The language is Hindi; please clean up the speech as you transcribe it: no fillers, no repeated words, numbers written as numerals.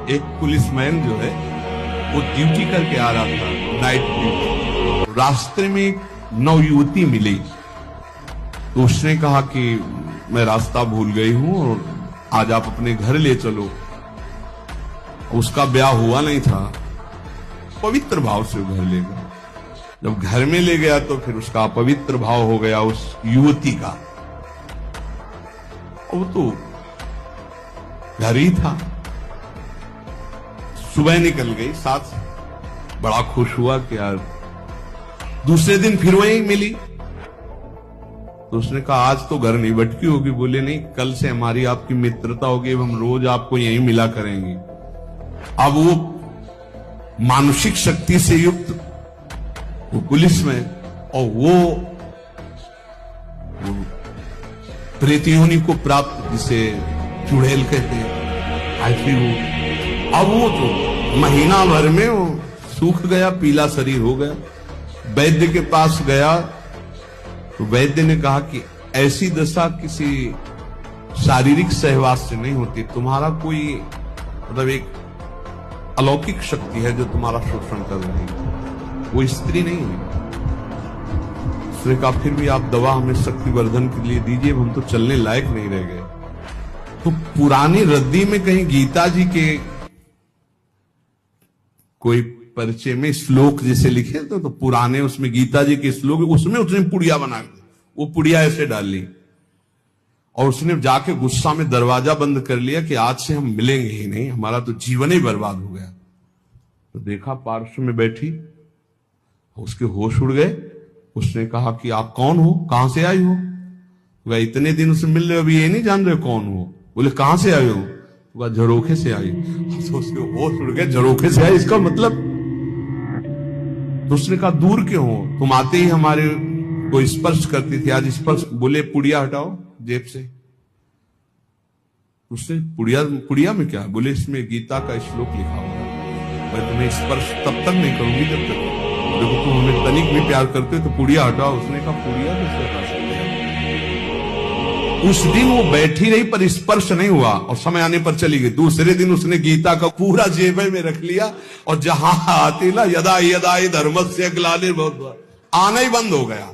एक पुलिसमैन जो है वो ड्यूटी करके आ रहा था, नाइट ड्यूटी। रास्ते में एक नवयुवती मिली तो उसने कहा कि मैं रास्ता भूल गई हूं और आज आप अपने घर ले चलो। उसका ब्याह हुआ नहीं था, पवित्र भाव से वो घर ले गया। जब घर में ले गया तो फिर उसका अपवित्र भाव हो गया उस युवती का। वो तो घर ही था। सुबह निकल गई साथ, बड़ा खुश हुआ कि यार। दूसरे दिन फिर वही मिली तो उसने कहा आज तो घर नहीं भटकी होगी। बोले नहीं, कल से हमारी आपकी मित्रता होगी, अब हम रोज आपको यहीं मिला करेंगे। अब वो मानसिक शक्ति से युक्त वो पुलिस में और वो प्रेतियोनि को प्राप्त, जिसे चुड़ैल कहते हैं, ऐसी वो। अब वो तो महीना भर में वो सूख गया, पीला शरीर हो गया। वैद्य के पास गया तो वैद्य ने कहा कि ऐसी दशा किसी शारीरिक सहवास से नहीं होती, तुम्हारा कोई मतलब एक अलौकिक शक्ति है जो तुम्हारा शोषण कर रही है, वो स्त्री नहीं है। उसने कहा फिर भी आप दवा हमें शक्तिवर्धन के लिए दीजिए, हम तो चलने लायक नहीं रह गए। तो पुरानी रद्दी में कहीं गीता जी के कोई परिचय में श्लोक जैसे लिखे तो पुराने उसमें गीता जी के श्लोक, उसमें उसने पुड़िया बना दी। वो पुड़िया ऐसे डाल ली और उसने जाके गुस्सा में दरवाजा बंद कर लिया कि आज से हम मिलेंगे ही नहीं, हमारा तो जीवन ही बर्बाद हो गया। तो देखा पार्श्व में बैठी, उसके होश उड़ गए। उसने कहा कि आप कौन हो, कहां से आई हो? वह इतने दिन उससे मिल रहे, अभी ये नहीं जान रहे कौन हो? बोले कहां से आए हो? वह झरोखे से आई। तो उसके होश उड़ गए, झरोखे से आई इसका मतलब। तो उसने कहा दूर क्यों हो, तुम आते ही हमारे को स्पर्श करती थी, आज स्पर्श। बोले पुड़िया हटाओ जेब से। उसने पुड़िया में क्या? बोले इसमें गीता का श्लोक लिखा हुआ है, मैं तुम्हें स्पर्श तब तक नहीं करूंगी जब तक देखो तुम हमें तनिक भी प्यार करते हो, तो पुड़िया हटाओ। उसने कहा पुड़िया कैसे हटा सकते हैं? उस दिन वो बैठी रही पर स्पर्श नहीं हुआ और समय आने पर चली गई। दूसरे दिन उसने गीता का पूरा जेबे में रख लिया और जहां आती ना यदा यदा धर्मस्य ग्लानिर्भवति, आना ही बंद हो गया।